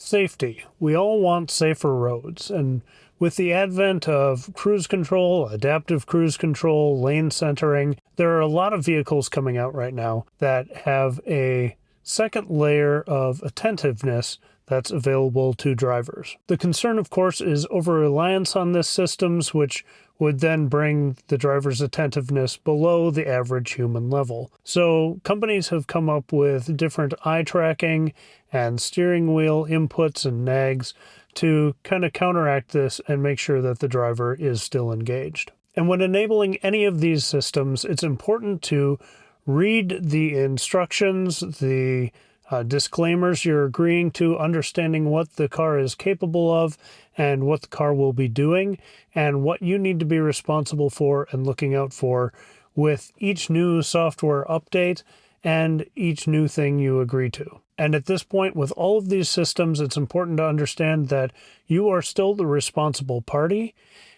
Safety. We all want safer roads, and with the advent of cruise control, adaptive cruise control, lane centering, there are a lot of vehicles coming out right now that have a second layer of attentiveness that's available to drivers. The concern, of course, is over-reliance on these systems, which would then bring the driver's attentiveness below the average human level. So companies have come up with different eye tracking and steering wheel inputs and nags to kind of counteract this and make sure that the driver is still engaged. And when enabling any of these systems, it's important to read the instructions, the disclaimers you're agreeing to, understanding what the car is capable of and what the car will be doing and what you need to be responsible for and looking out for with each new software update and each new thing you agree to. And at this point, with all of these systems, it's important to understand that you are still the responsible party,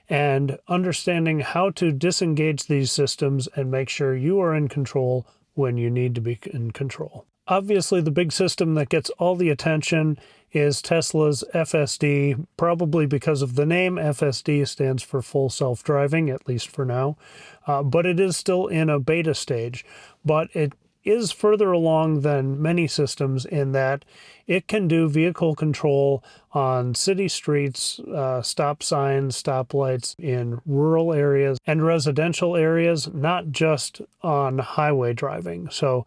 and understanding how to disengage these systems and make sure you are in control when you need to be in control. Obviously, the big system that gets all the attention is Tesla's FSD, probably because of the name. FSD stands for full self-driving, at least for now. But it is still in a beta stage. But it is further along than many systems in that it can do vehicle control on city streets, stop signs, stoplights in rural areas and residential areas, not just on highway driving. So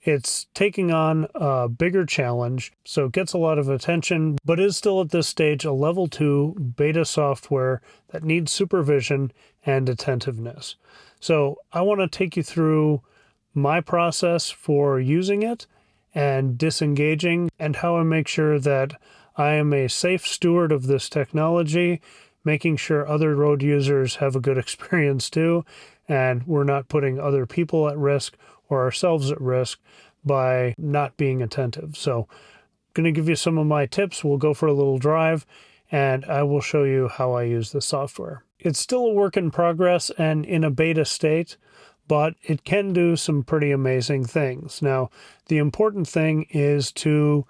it's taking on a bigger challenge, so it gets a lot of attention, but is still at this stage a level 2 beta software that needs supervision and attentiveness. So I want to take you through my process for using it and disengaging, and how I make sure that I am a safe steward of this technology, making sure other road users have a good experience too, and we're not putting other people at risk or ourselves at risk by not being attentive. So I'm going to give you some of my tips. We'll go for a little drive, and I will show you how I use the software. It's still a work in progress and in a beta state, but it can do some pretty amazing things. Now, the important thing is to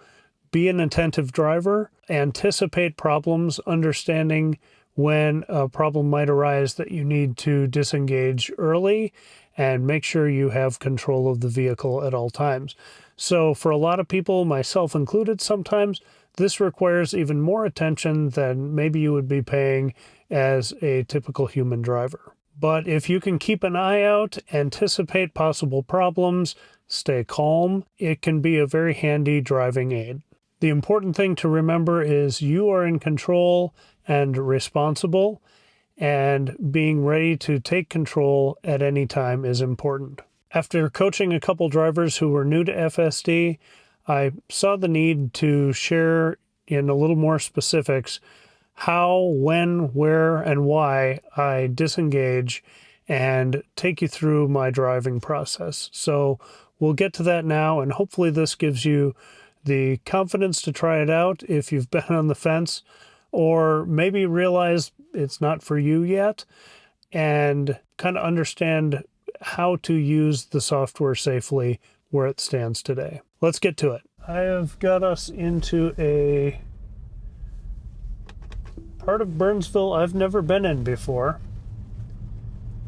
be an attentive driver, anticipate problems, understanding when a problem might arise that you need to disengage early, and make sure you have control of the vehicle at all times. So for a lot of people, myself included sometimes, this requires even more attention than maybe you would be paying as a typical human driver. But if you can keep an eye out, anticipate possible problems, stay calm, it can be a very handy driving aid. The important thing to remember is you are in control and responsible, and being ready to take control at any time is important. After coaching a couple drivers who were new to FSD, I saw the need to share in a little more specifics how, when, where, and why I disengage and take you through my driving process. So we'll get to that now, and hopefully this gives you the confidence to try it out if you've been on the fence, or maybe realize it's not for you yet, and kind of understand how to use the software safely where it stands today. Let's get to it. I have got us into a part of Burnsville I've never been in before.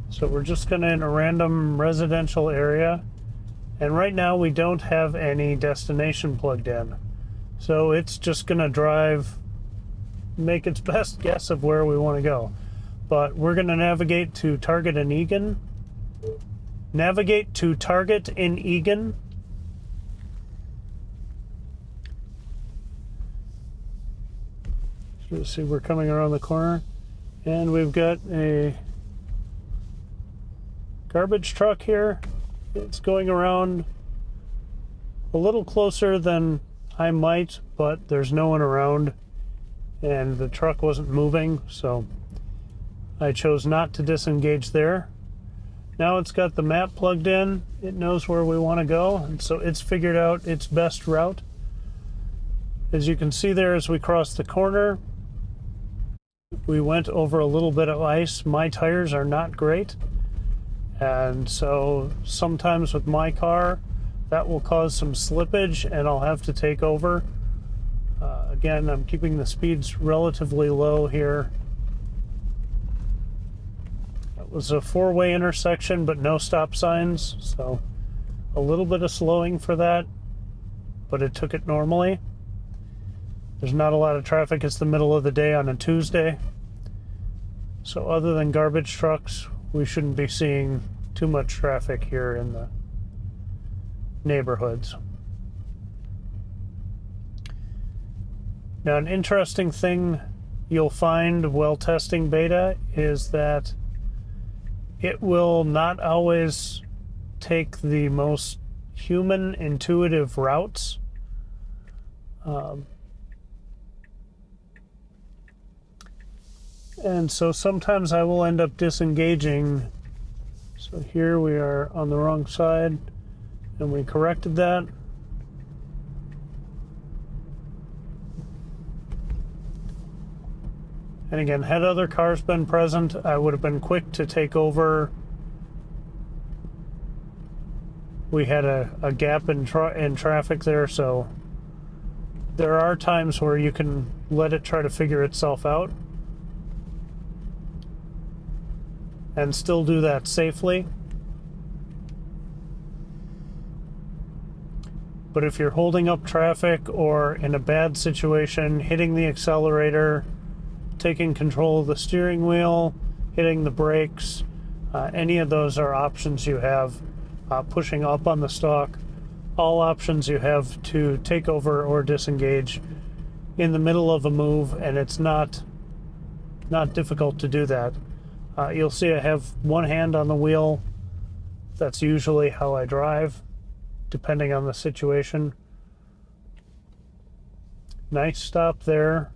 So we're just kind of in a random residential area. And right now we don't have any destination plugged in. So it's just going to drive, make its best guess of where we want to go. But we're going to navigate to Target in Egan. Navigate to Target in Egan. So let's see, we're coming around the corner. And we've got a garbage truck here. It's going around a little closer than I might, but there's no one around. And the truck wasn't moving, so I chose not to disengage there. Now it's got the map plugged in. It knows where we want to go, and so it's figured out its best route. As you can see there, as we cross the corner, we went over a little bit of ice. My tires are not great, and so sometimes with my car, that will cause some slippage, and I'll have to take over. Again, I'm keeping the speeds relatively low here. It was a four-way intersection, but no stop signs, so a little bit of slowing for that, but it took it normally. There's not a lot of traffic. It's the middle of the day on a Tuesday. So other than garbage trucks, we shouldn't be seeing too much traffic here in the neighborhoods. Now, an interesting thing you'll find while testing beta is that it will not always take the most human intuitive routes. And so sometimes I will end up disengaging. So here we are on the wrong side, and we corrected that. And again, had other cars been present, I would have been quick to take over. We had a gap in traffic there, so there are times where you can let it try to figure itself out and still do that safely. But if you're holding up traffic or in a bad situation, hitting the accelerator, taking control of the steering wheel, hitting the brakes, any of those are options you have. Pushing up on the stalk, all options you have to take over or disengage in the middle of a move, and it's not difficult to do that. You'll see I have one hand on the wheel. That's usually how I drive, depending on the situation. Nice stop there,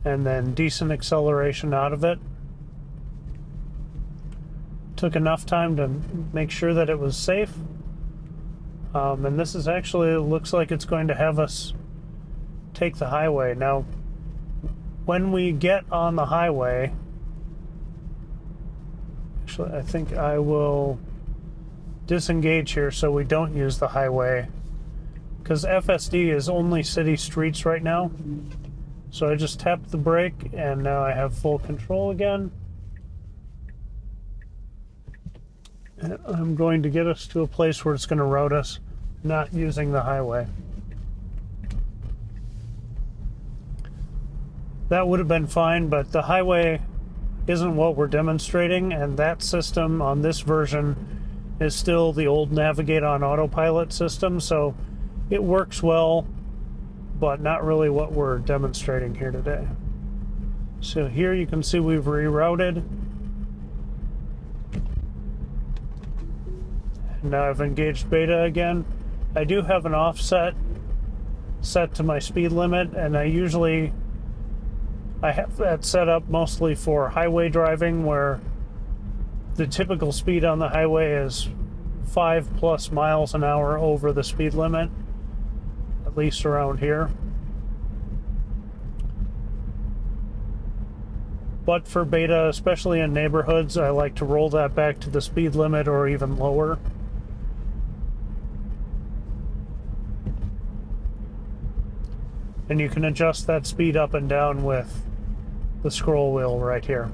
and then decent acceleration out of it. Took enough time to make sure that it was safe. And this is actually, looks like it's going to have us take the highway. Now, when we get on the highway, actually, I think I will disengage here so we don't use the highway, because FSD is only city streets right now. So I just tapped the brake, and now I have full control again. And I'm going to get us to a place where it's going to route us, not using the highway. That would have been fine, but the highway isn't what we're demonstrating, and that system on this version is still the old Navigate on Autopilot system, so it works well, but not really what we're demonstrating here today. So here you can see we've rerouted. Now I've engaged beta again. I do have an offset set to my speed limit, and I have that set up mostly for highway driving, where the typical speed on the highway is 5+ miles an hour over the speed limit, at least around here. But for beta, especially in neighborhoods, I like to roll that back to the speed limit or even lower. And you can adjust that speed up and down with the scroll wheel right here.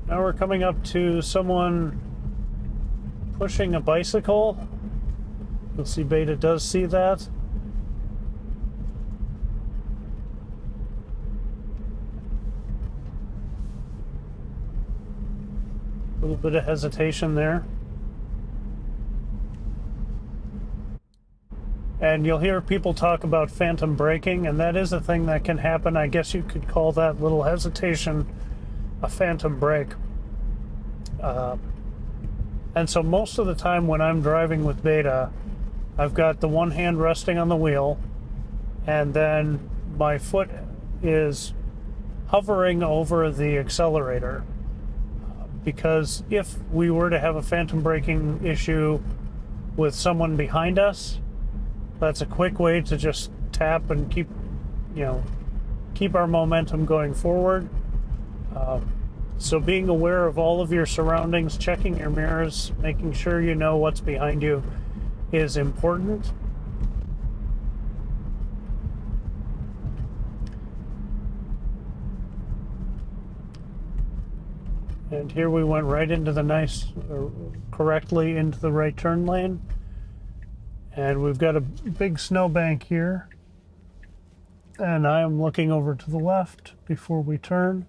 Now we're coming up to someone pushing a bicycle. You'll see beta does see that. A little bit of hesitation there. And you'll hear people talk about phantom braking, and that is a thing that can happen. I guess you could call that little hesitation a phantom brake. And so most of the time when I'm driving with beta, I've got the one hand resting on the wheel, and then my foot is hovering over the accelerator. Because if we were to have a phantom braking issue with someone behind us, that's a quick way to just tap and keep our momentum going forward. So being aware of all of your surroundings, checking your mirrors, making sure you know what's behind you is important. And here we went right into the correctly into the right turn lane. And we've got a big snowbank here. And I am looking over to the left before we turn.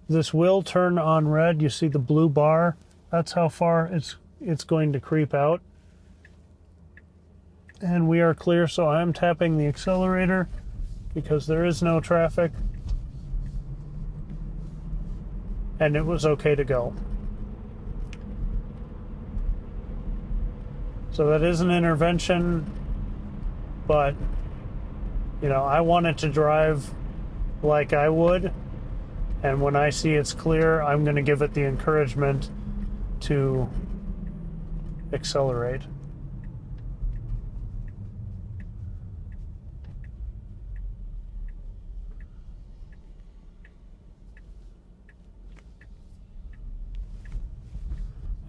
This will turn on red. You see the blue bar. That's how far it's going to creep out. And we are clear, so I'm tapping the accelerator because there is no traffic. And it was okay to go. So that is an intervention, but you know, I want it to drive like I would, and when I see it's clear, I'm going to give it the encouragement to accelerate.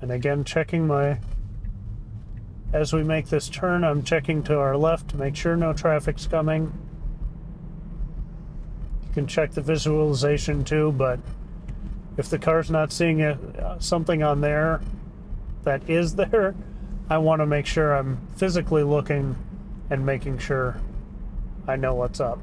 And again, as we make this turn, I'm checking to our left to make sure no traffic's coming. You can check the visualization too, but if the car's not seeing something on there that is there, I want to make sure I'm physically looking and making sure I know what's up.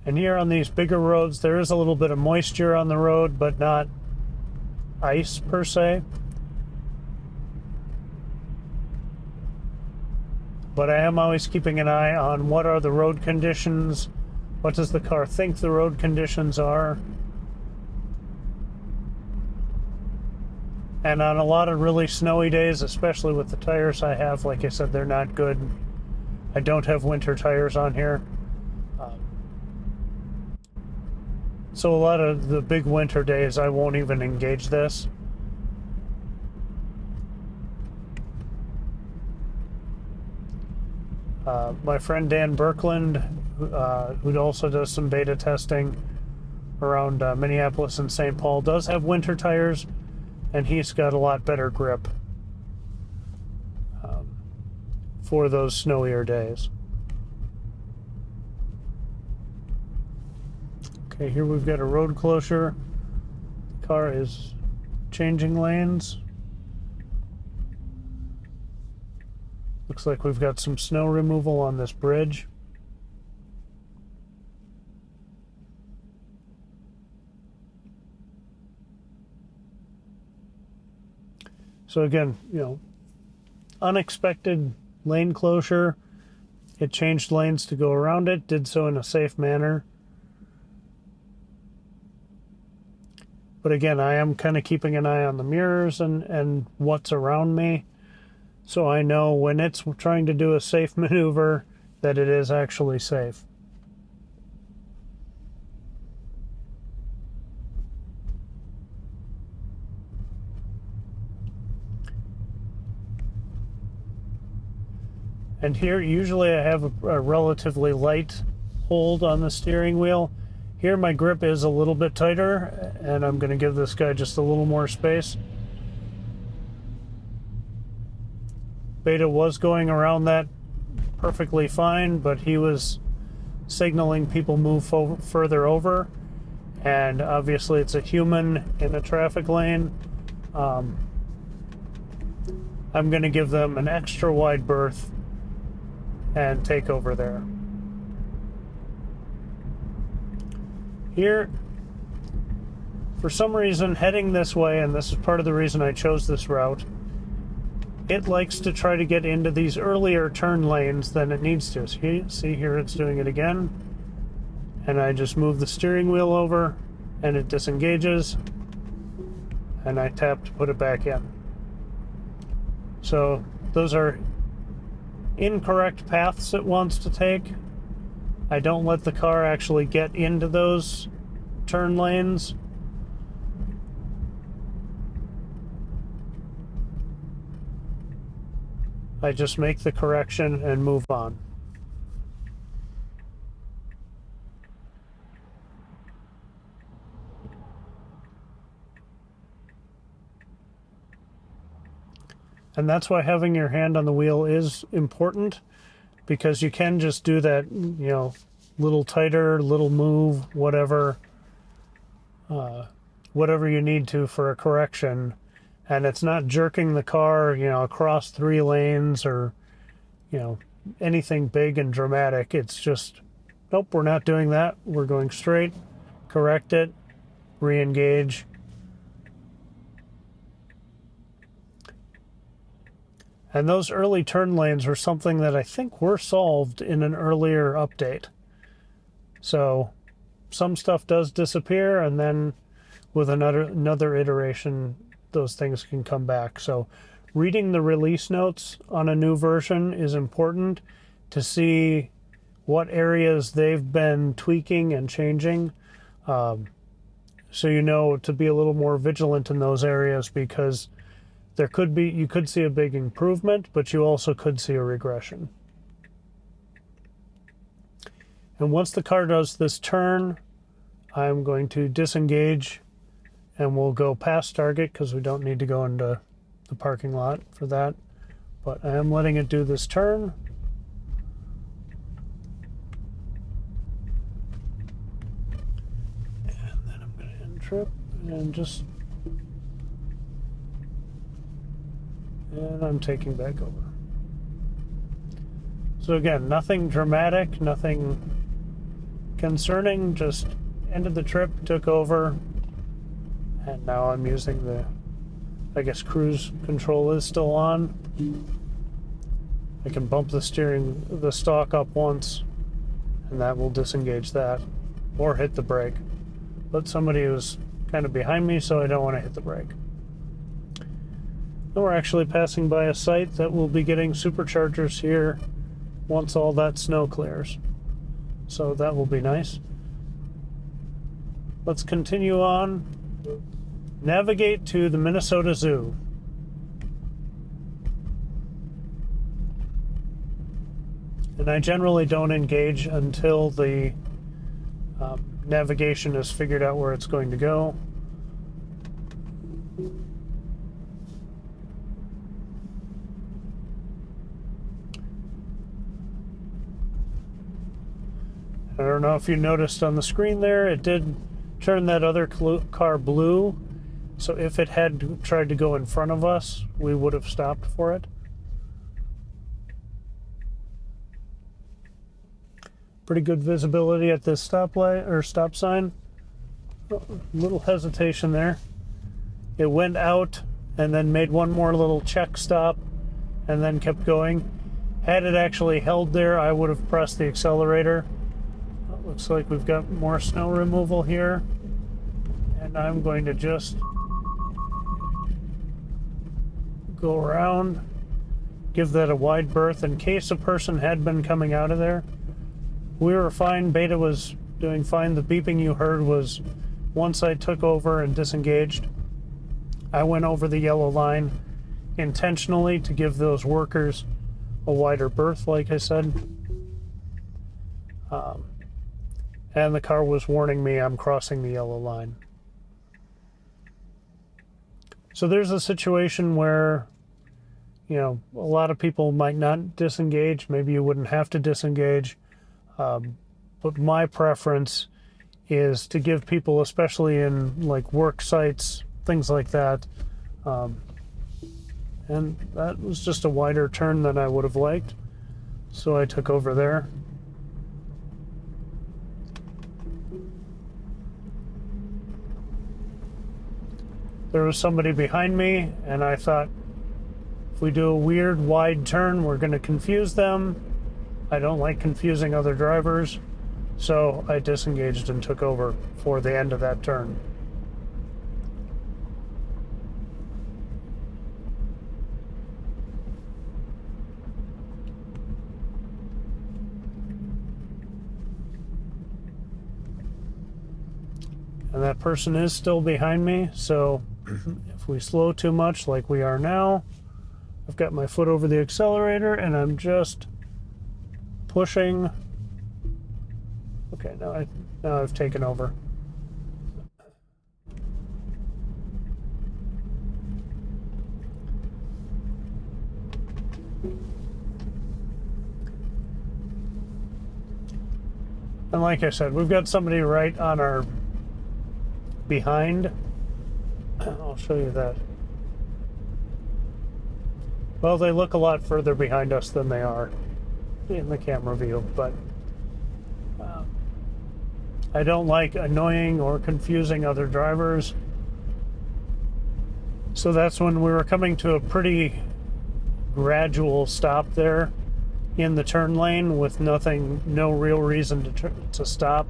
And here on these bigger roads, there is a little bit of moisture on the road, but not ice per se. But I am always keeping an eye on what are the road conditions, what does the car think the road conditions are. And on a lot of really snowy days, especially with the tires I have, like I said, they're not good. I don't have winter tires on here. So a lot of the big winter days, I won't even engage this. My friend Dan Birkland, who also does some beta testing around Minneapolis and St. Paul, does have winter tires, and he's got a lot better grip for those snowier days. Okay, here we've got a road closure. The car is changing lanes. Looks like we've got some snow removal on this bridge. So again, you know, unexpected lane closure. It changed lanes to go around it, did so in a safe manner. But again, I am kind of keeping an eye on the mirrors and what's around me. So I know when it's trying to do a safe maneuver that it is actually safe. And here, usually I have a relatively light hold on the steering wheel. Here my grip is a little bit tighter, and I'm going to give this guy just a little more space. Beta was going around that perfectly fine, but he was signaling people move further over, and obviously it's a human in a traffic lane. I'm going to give them an extra wide berth and take over there. Here, for some reason, heading this way, and this is part of the reason I chose this route, it likes to try to get into these earlier turn lanes than it needs to. See here, it's doing it again. And I just move the steering wheel over, and it disengages, and I tap to put it back in. So those are incorrect paths it wants to take. I don't let the car actually get into those turn lanes. I just make the correction and move on. And that's why having your hand on the wheel is important, because you can just do that, you know, little tighter, little move, whatever you need to for a correction. And it's not jerking the car, you know, across 3 lanes or, you know, anything big and dramatic. It's just, nope, we're not doing that. We're going straight, correct it, re-engage. And those early turn lanes were something that I think were solved in an earlier update. So some stuff does disappear, and then with another iteration, those things can come back. So reading the release notes on a new version is important to see what areas they've been tweaking and changing. So you know to be a little more vigilant in those areas, because you could see a big improvement, but you also could see a regression. And once the car does this turn, I'm going to disengage, and we'll go past target because we don't need to go into the parking lot for that. But I am letting it do this turn. And then I'm going to end trip and just... And I'm taking back over. So again, nothing dramatic, nothing concerning, just ended the trip, took over, and now I'm using the, I guess cruise control is still on. I can bump the stalk up once, and that will disengage that, or hit the brake. But somebody was kind of behind me, so I don't want to hit the brake. And we're actually passing by a site that will be getting superchargers here once all that snow clears. So that will be nice. Let's continue on. Navigate to the Minnesota Zoo. And I generally don't engage until the navigation has figured out where it's going to go. I don't know if you noticed on the screen there, it did turn that other car blue. So if it had tried to go in front of us, we would have stopped for it. Pretty good visibility at this stoplight or stop sign. A little hesitation there. It went out and then made one more little check stop and then kept going. Had it actually held there, I would have pressed the accelerator. Looks like we've got more snow removal here, and I'm going to just go around, give that a wide berth in case a person had been coming out of there. We were fine. Beta was doing fine. The beeping you heard was once I took over and disengaged. I went over the yellow line intentionally to give those workers a wider berth, like I said. And the car was warning me I'm crossing the yellow line. So there's a situation where, you know, a lot of people might not disengage. Maybe you wouldn't have to disengage. But my preference is to give people, especially in like work sites, things like that. And that was just a wider turn than I would have liked. So I took over there. There was somebody behind me, and I thought, if we do a weird wide turn, we're going to confuse them. I don't like confusing other drivers, so I disengaged and took over for the end of that turn. And that person is still behind me, so if we slow too much like we are now, I've got my foot over the accelerator and I'm just pushing. Okay, now I've taken over. And like I said, we've got somebody right on our behind. I'll show you that. Well, they look a lot further behind us than they are in the camera view, but I don't like annoying or confusing other drivers. So that's when we were coming to a pretty gradual stop there in the turn lane with no real reason to stop.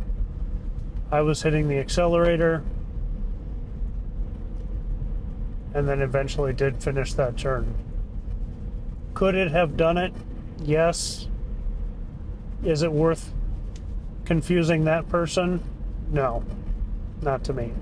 I was hitting the accelerator and then eventually did finish that turn. Could it have done it? Yes. Is it worth confusing that person? No, not to me.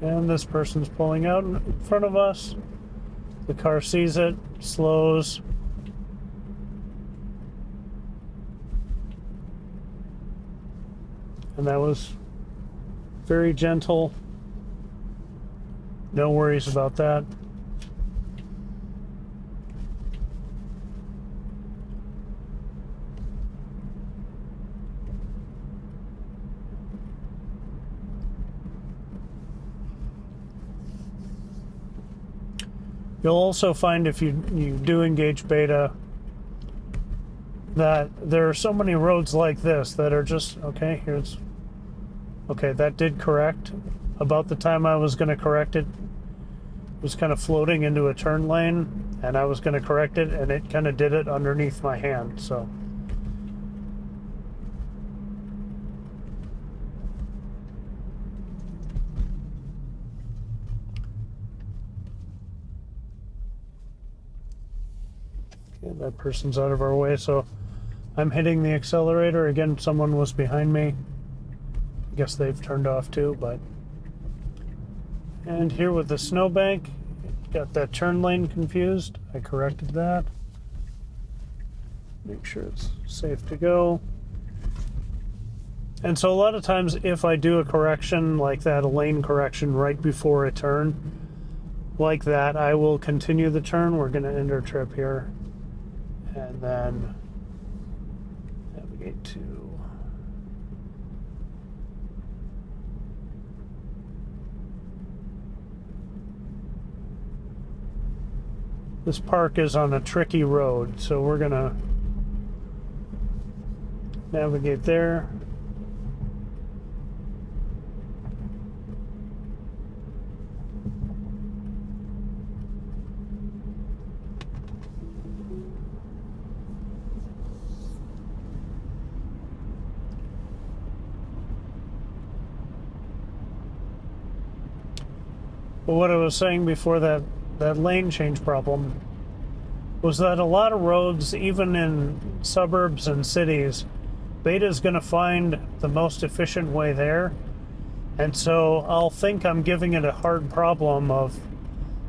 And this person's pulling out in front of us. The car sees it, slows. And that was very gentle. No worries about that. You'll also find if you do engage beta that there are so many roads like this that are just, okay, that did correct. About the time I was going to correct it, it was kind of floating into a turn lane, and I was going to correct it, and it kind of did it underneath my hand, so. Okay, that person's out of our way, so I'm hitting the accelerator. Again, someone was behind me. I guess they've turned off too, but. And here with the snowbank, got that turn lane confused. I corrected that. Make sure it's safe to go. And so a lot of times if I do a correction like that, a lane correction right before a turn, like that, I will continue the turn. We're going to end our trip here. And then navigate to this park is on a tricky road, so we're gonna navigate there. But what I was saying before that lane change problem was that a lot of roads, even in suburbs and cities, beta is going to find the most efficient way there. And so I'll think I'm giving it a hard problem of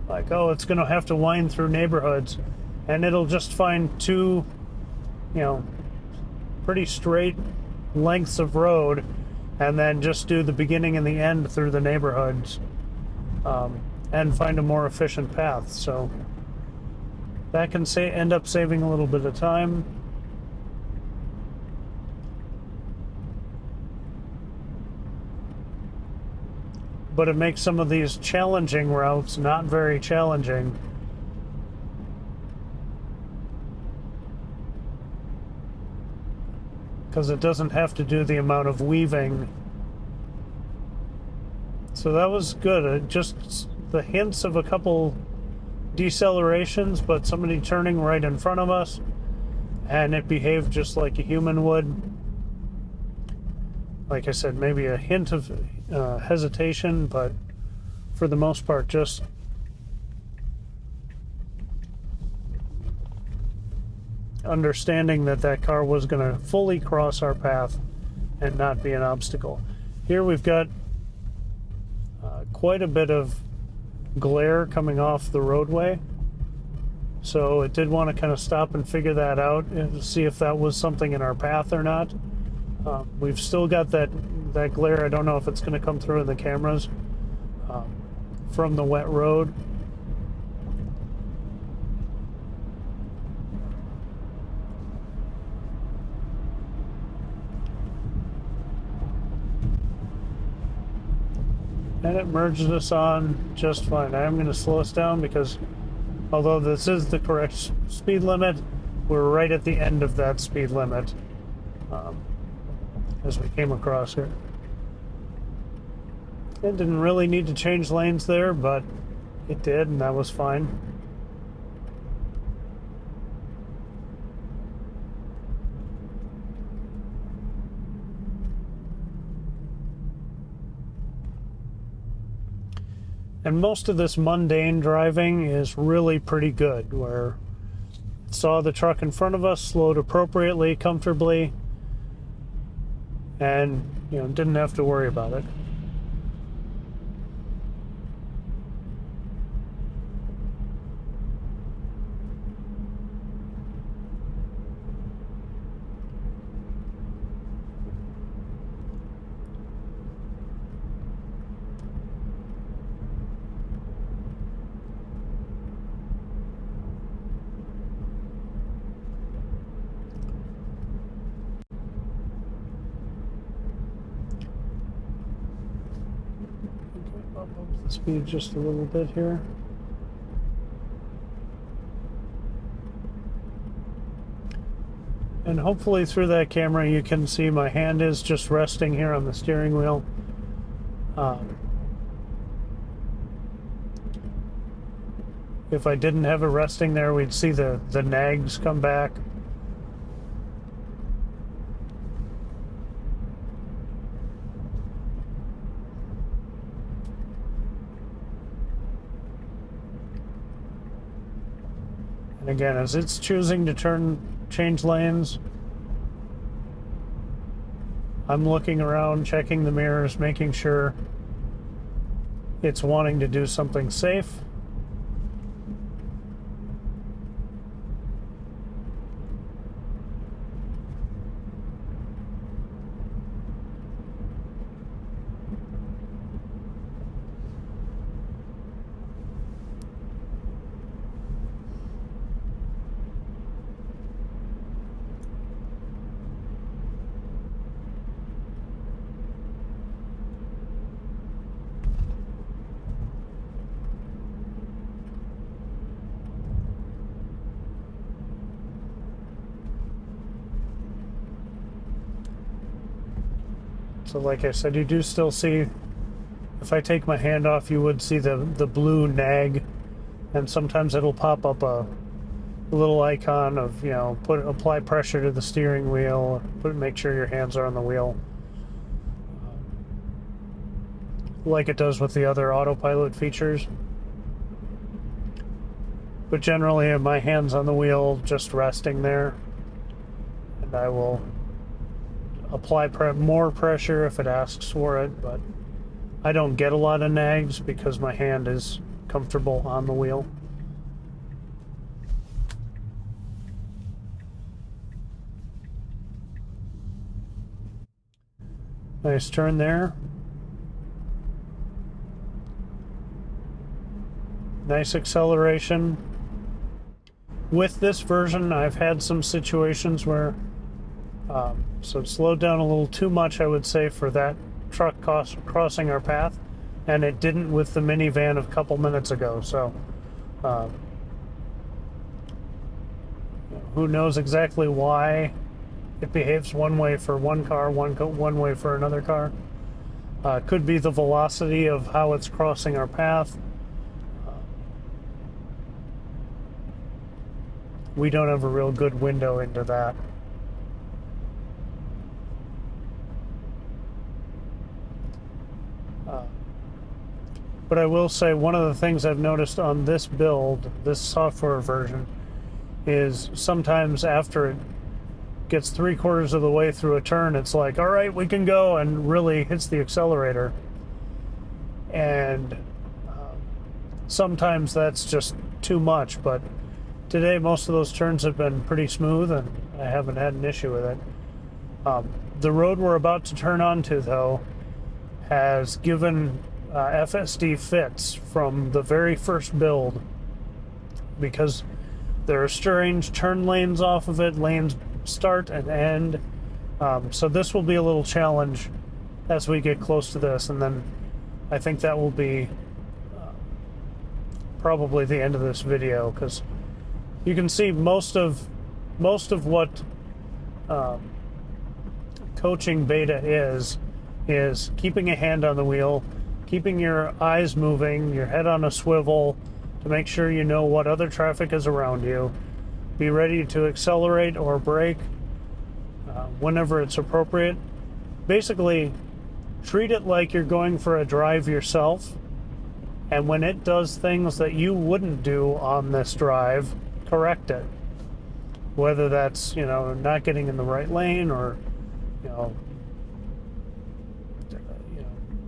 like, oh, it's going to have to wind through neighborhoods, and it'll just find two, pretty straight lengths of road and then just do the beginning and the end through the neighborhoods. And find a more efficient path. So that can end up saving a little bit of time. But it makes some of these challenging routes not very challenging. Because it doesn't have to do the amount of weaving. So that was good. Just the hints of a couple decelerations, but somebody turning right in front of us, and it behaved just like a human would. Like I said, maybe a hint of hesitation, but for the most part, just understanding that that car was going to fully cross our path and not be an obstacle. Here we've got quite a bit of glare coming off the roadway, so it did want to kind of stop and figure that out and see if that was something in our path or not. We've still got that glare. I don't know if it's going to come through in the cameras from the wet road. And it merged us on just fine. I am going to slow us down because although this is the correct speed limit, we're right at the end of that speed limit as we came across here. It didn't really need to change lanes there, but it did, and that was fine. And most of this mundane driving is really pretty good, where it saw the truck in front of us, slowed appropriately, comfortably, and didn't have to worry about it. Bump up the speed just a little bit here. And hopefully through that camera you can see my hand is just resting here on the steering wheel. If I didn't have it resting there, we'd see the nags come back. And again, as it's choosing to change lanes, I'm looking around, checking the mirrors, making sure it's wanting to do something safe. So like I said, you do still see, if I take my hand off, you would see the blue nag, and sometimes it'll pop up a little icon of, apply pressure to the steering wheel, make sure your hands are on the wheel, like it does with the other autopilot features. But generally, my hand's on the wheel, just resting there, and I will apply more pressure if it asks for it, but I don't get a lot of nags because my hand is comfortable on the wheel. Nice turn there. Nice acceleration. With this version, I've had some situations where so it slowed down a little too much, I would say, for that truck crossing our path, and it didn't with the minivan a couple minutes ago. So who knows exactly why it behaves one way for one car, one way for another car. Could be the velocity of how it's crossing our path. We don't have a real good window into that. But I will say one of the things I've noticed on this build, this software version, is sometimes after it gets 3/4 of the way through a turn, it's like, all right, we can go, and really hits the accelerator. And sometimes that's just too much, but today most of those turns have been pretty smooth and I haven't had an issue with it. The road we're about to turn onto, though, has given FSD fits from the very first build, because there are strange turn lanes off of it, lanes start and end. So this will be a little challenge as we get close to this, and then I think that will be probably the end of this video, because you can see most of what coaching beta is keeping a hand on the wheel, keeping your eyes moving, your head on a swivel to make sure you know what other traffic is around you. Be ready to accelerate or brake whenever it's appropriate. Basically, treat it like you're going for a drive yourself, and when it does things that you wouldn't do on this drive, correct it. Whether that's, not getting in the right lane, or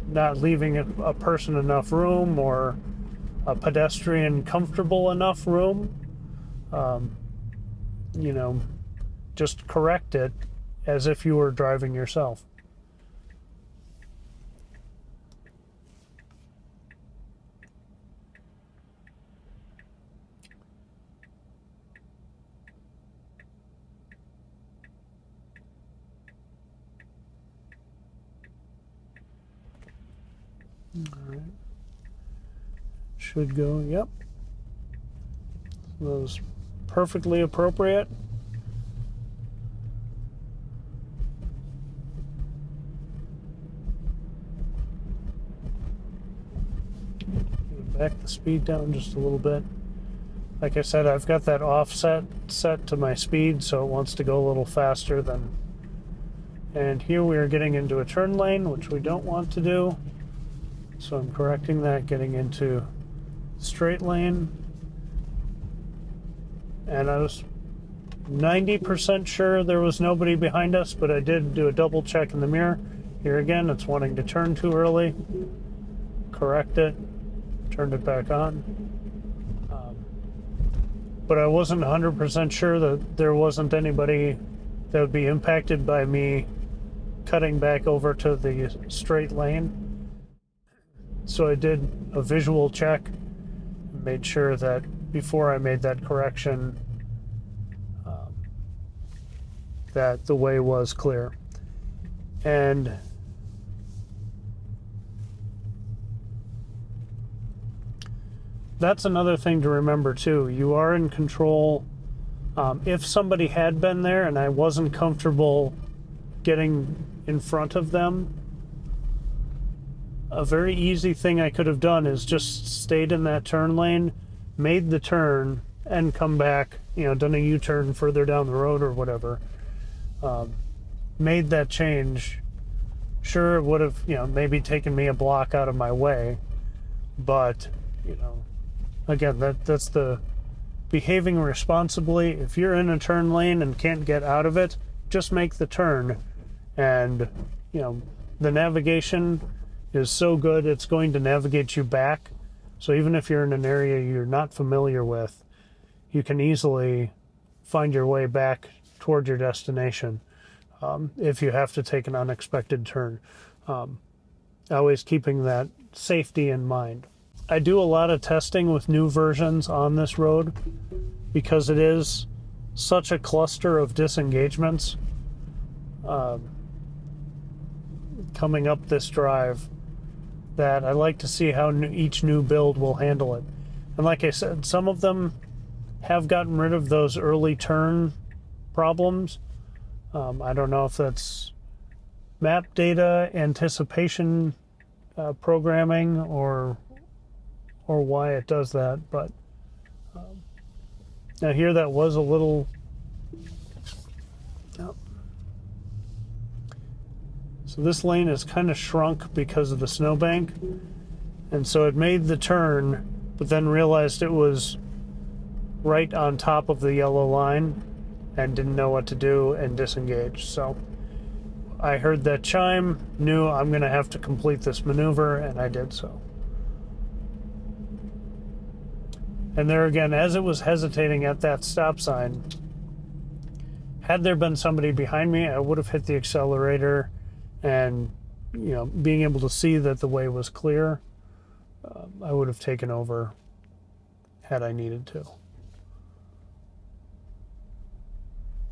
not leaving a person enough room, or a pedestrian comfortable enough room. Just correct it as if you were driving yourself. All right. Should go, yep. That was perfectly appropriate. Back the speed down just a little bit. Like I said, I've got that offset set to my speed, so it wants to go a little faster than. And here we are getting into a turn lane, which we don't want to do. So I'm correcting that, getting into straight lane. And I was 90% sure there was nobody behind us, but I did do a double check in the mirror. Here again, it's wanting to turn too early. Correct it, turned it back on. But I wasn't 100% sure that there wasn't anybody that would be impacted by me cutting back over to the straight lane. So I did a visual check and made sure that before I made that correction, that the way was clear. And that's another thing to remember too. You are in control. If somebody had been there and I wasn't comfortable getting in front of them, a very easy thing I could have done is just stayed in that turn lane, made the turn, and come back, done a U-turn further down the road or whatever. Made that change. Sure, it would have, maybe taken me a block out of my way, but, again, that's the behaving responsibly. If you're in a turn lane and can't get out of it, just make the turn. And, the navigation is so good, it's going to navigate you back. So even if you're in an area you're not familiar with, you can easily find your way back toward your destination if you have to take an unexpected turn. Always keeping that safety in mind. I do a lot of testing with new versions on this road because it is such a cluster of disengagements coming up this drive, that I like to see how each new build will handle it. And like I said, some of them have gotten rid of those early turn problems. I don't know if that's map data, anticipation programming, or why it does that, but now here that was a little. So this lane is kind of shrunk because of the snowbank, and so it made the turn, but then realized it was right on top of the yellow line and didn't know what to do and disengaged. So I heard that chime, knew I'm going to have to complete this maneuver, and I did so. And there again, as it was hesitating at that stop sign, had there been somebody behind me, I would have hit the accelerator, and being able to see that the way was clear, I would have taken over had I needed to.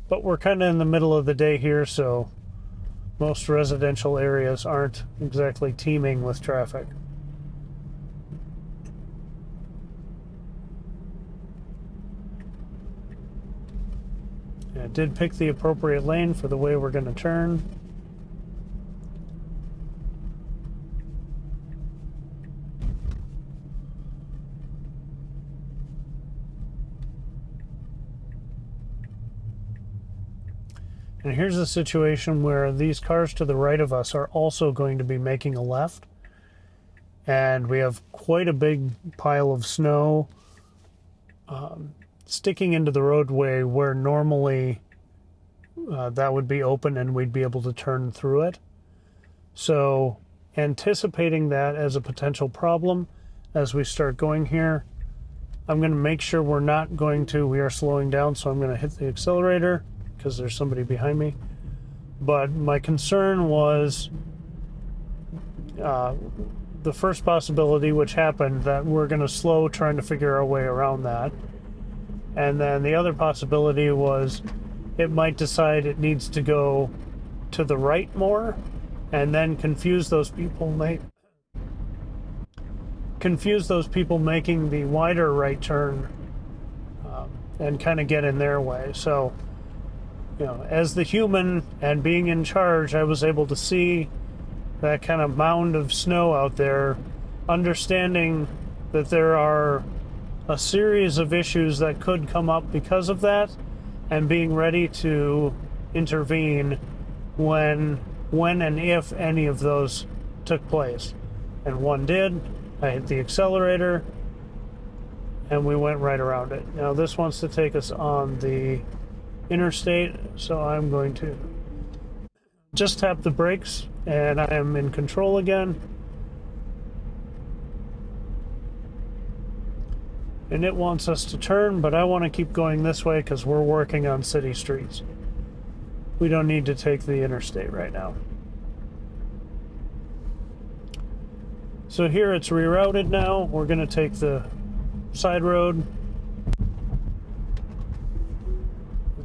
But we're kind of in the middle of the day here, so most residential areas aren't exactly teeming with traffic. I did pick the appropriate lane for the way we're going to turn. And here's a situation where these cars to the right of us are also going to be making a left. And we have quite a big pile of snow sticking into the roadway where normally that would be open and we'd be able to turn through it. So anticipating that as a potential problem as we start going here, I'm going to make sure we are slowing down, so I'm going to hit the accelerator because there's somebody behind me. But my concern was the first possibility, which happened, that we're going to slow trying to figure our way around that. And then the other possibility was it might decide it needs to go to the right more, and then confuse those people making the wider right turn and kind of get in their way. So, as the human and being in charge, I was able to see that kind of mound of snow out there, understanding that there are a series of issues that could come up because of that, and being ready to intervene when and if any of those took place. And one did. I hit the accelerator and we went right around it. Now this wants to take us on the interstate, so I'm going to just tap the brakes and I am in control again. And it wants us to turn, but I want to keep going this way because we're working on city streets. We don't need to take the interstate right now. So here it's rerouted now. We're going to take the side road.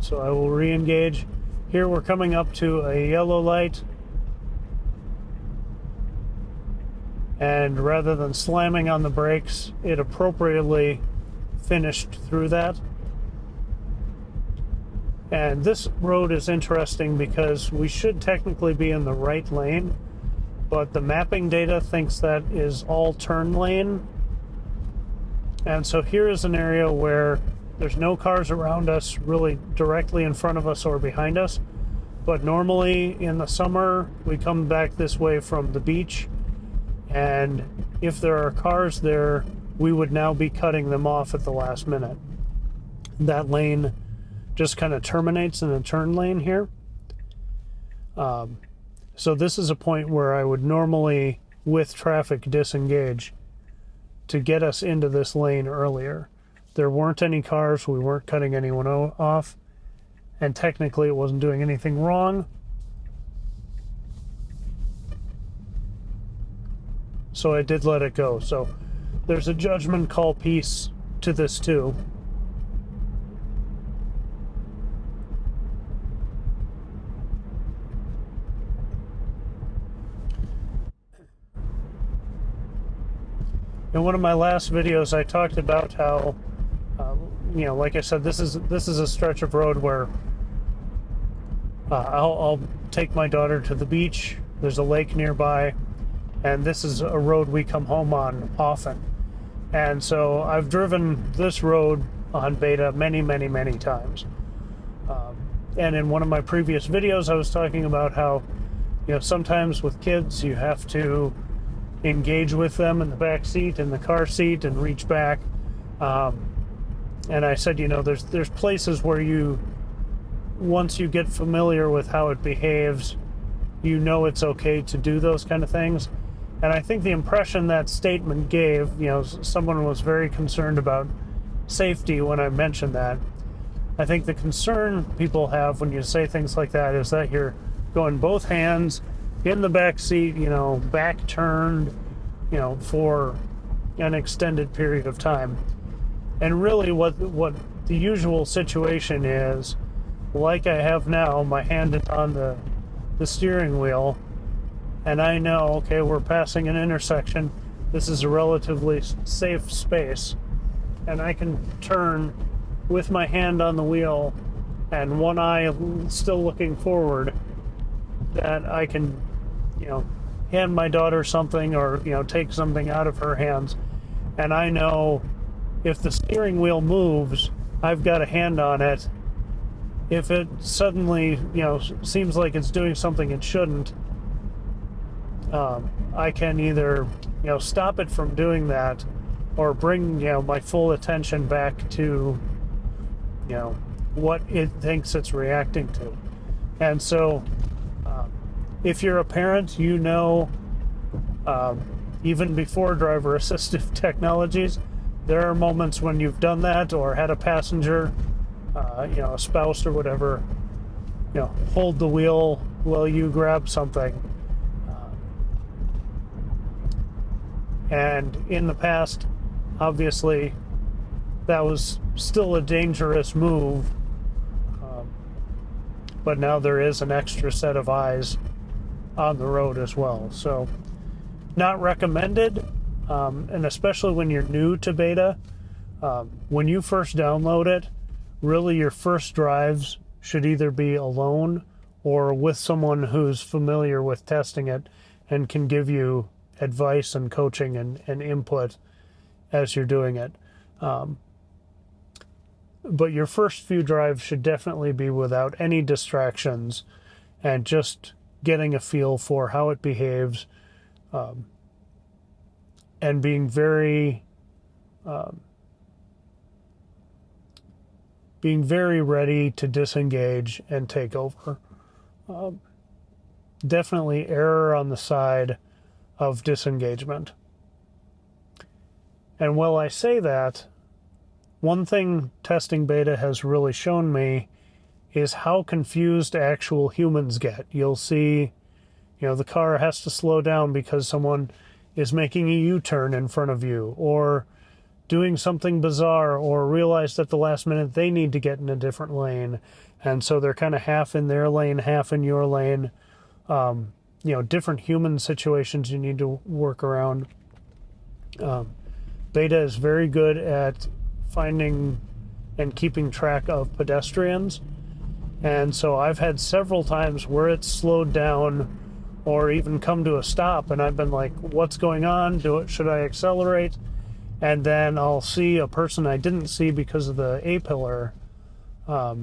So I will re-engage. Here we're coming up to a yellow light. And rather than slamming on the brakes, it appropriately finished through that. And this road is interesting because we should technically be in the right lane, but the mapping data thinks that is all turn lane. And so here is an area where there's no cars around us really directly in front of us or behind us. But normally in the summer, we come back this way from the beach. And if there are cars there, we would now be cutting them off at the last minute. That lane just kind of terminates in a turn lane here. So this is a point where I would normally, with traffic, disengage to get us into this lane earlier. There weren't any cars, we weren't cutting anyone off, and technically it wasn't doing anything wrong. So I did let it go. So there's a judgment call piece to this too. In one of my last videos, I talked about how, like I said, this is a stretch of road where I'll take my daughter to the beach. There's a lake nearby, and this is a road we come home on often. And so I've driven this road on Beta many, many, many times. And in one of my previous videos, I was talking about how, sometimes with kids, you have to engage with them in the back seat, in the car seat, and reach back. And I said, there's places where once you get familiar with how it behaves, it's okay to do those kind of things. And I think the impression that statement gave, someone was very concerned about safety when I mentioned that. I think the concern people have when you say things like that is that you're going both hands in the back seat, back turned, for an extended period of time. And really what the usual situation is, like I have now, my hand is on the steering wheel, and I know, okay, we're passing an intersection. This is a relatively safe space, and I can turn with my hand on the wheel and one eye still looking forward, that I can, hand my daughter something or, take something out of her hands. And I know if the steering wheel moves, I've got a hand on it. If it suddenly, seems like it's doing something it shouldn't, I can either, stop it from doing that, or bring, my full attention back to, what it thinks it's reacting to. And so, if you're a parent, even before driver assistive technologies, there are moments when you've done that or had a passenger, a spouse or whatever, hold the wheel while you grab something. And in the past, obviously, that was still a dangerous move, but now there is an extra set of eyes on the road as well. So, not recommended, and especially when you're new to beta. When you first download it, really your first drives should either be alone or with someone who's familiar with testing it and can give you advice and coaching and input as you're doing it. But your first few drives should definitely be without any distractions and just getting a feel for how it behaves, and being very ready to disengage and take over. Definitely err on the side of disengagement. And while I say that, one thing testing beta has really shown me is how confused actual humans get. You'll see, the car has to slow down because someone is making a U-turn in front of you, or doing something bizarre, or realize at the last minute they need to get in a different lane, and so they're kind of half in their lane, half in your lane. Different human situations you need to work around. Beta is very good at finding and keeping track of pedestrians, and so I've had several times where it's slowed down or even come to a stop, and I've been like, what's going on? Should I accelerate? And then I'll see a person I didn't see because of the A-pillar. I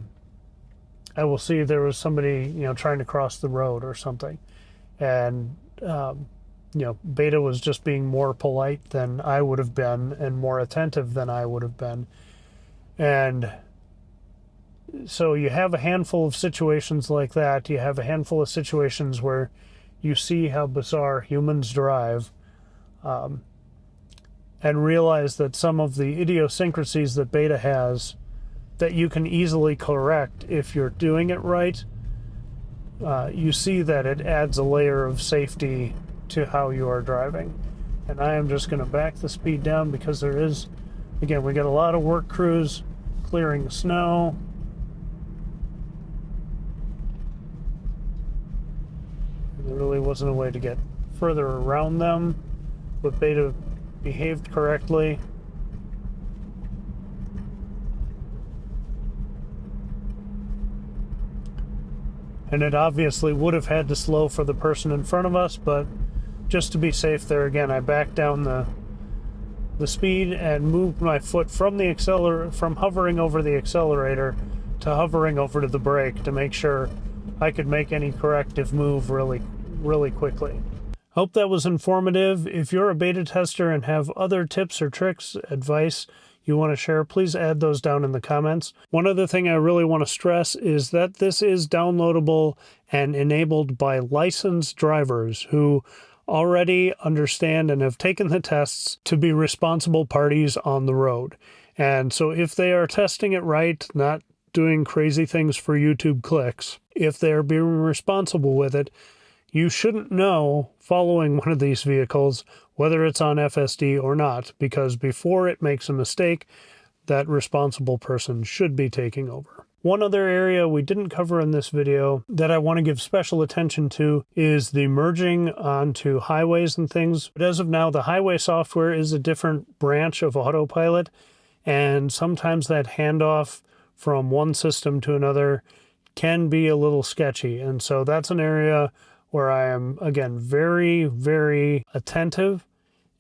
will see there was somebody, trying to cross the road or something. And, Beta was just being more polite than I would have been and more attentive than I would have been. And so you have a handful of situations like that. You have a handful of situations where you see how bizarre humans drive, and realize that some of the idiosyncrasies that Beta has that you can easily correct if you're doing it right. You see that it adds a layer of safety to how you are driving. And I am just going to back the speed down because there is, again, we got a lot of work crews clearing the snow. There really wasn't a way to get further around them, but Beta behaved correctly. And it obviously would have had to slow for the person in front of us, but just to be safe there, again, I backed down the speed and moved my foot from the from hovering over the accelerator to hovering over to the brake to make sure I could make any corrective move really, really quickly. Hope that was informative. If you're a beta tester and have other tips or tricks, advice you want to share, please add those down in the comments. One other thing I really want to stress is that this is downloadable and enabled by licensed drivers who already understand and have taken the tests to be responsible parties on the road. And so if they are testing it right, not doing crazy things for YouTube clicks, if they're being responsible with it, you shouldn't know following one of these vehicles whether it's on FSD or not, because before it makes a mistake, that responsible person should be taking over. One other area we didn't cover in this video that I want to give special attention to is the merging onto highways and things. But as of now, the highway software is a different branch of autopilot, and sometimes that handoff from one system to another can be a little sketchy. And so that's an area where I am, again, very, very attentive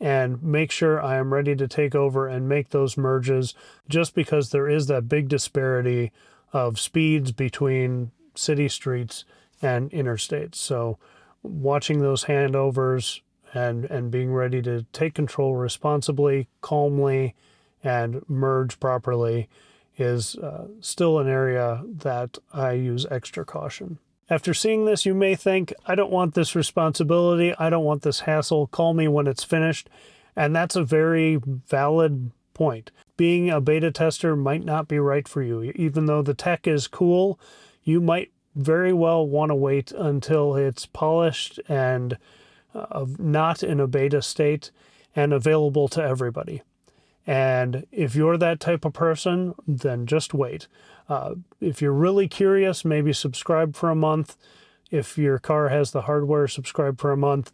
and make sure I am ready to take over and make those merges, just because there is that big disparity of speeds between city streets and interstates. So watching those handovers and being ready to take control responsibly, calmly, and merge properly is still an area that I use extra caution. After seeing this, you may think, I don't want this responsibility, I don't want this hassle, call me when it's finished. And that's a very valid point. Being a beta tester might not be right for you. Even though the tech is cool, you might very well want to wait until it's polished and not in a beta state and available to everybody. And if you're that type of person, then just wait. If you're really curious, maybe subscribe for a month. If your car has the hardware, subscribe for a month.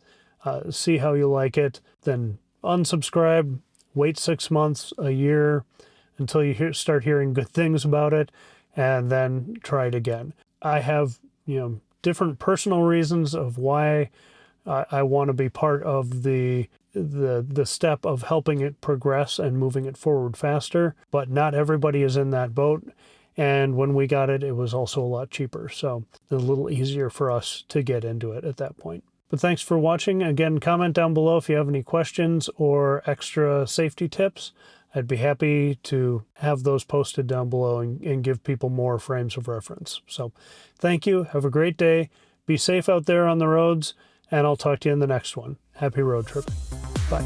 See how you like it. Then unsubscribe, wait 6 months, a year, until you start hearing good things about it, and then try it again. I have, different personal reasons of why I want to be part of the step of helping it progress and moving it forward faster, but not everybody is in that boat. And when we got it, it was also a lot cheaper, so a little easier for us to get into it at that point. But thanks for watching. Again, comment down below if you have any questions or extra safety tips. I'd be happy to have those posted down below and give people more frames of reference. So thank you. Have a great day. Be safe out there on the roads, and I'll talk to you in the next one. Happy road trip. Bye.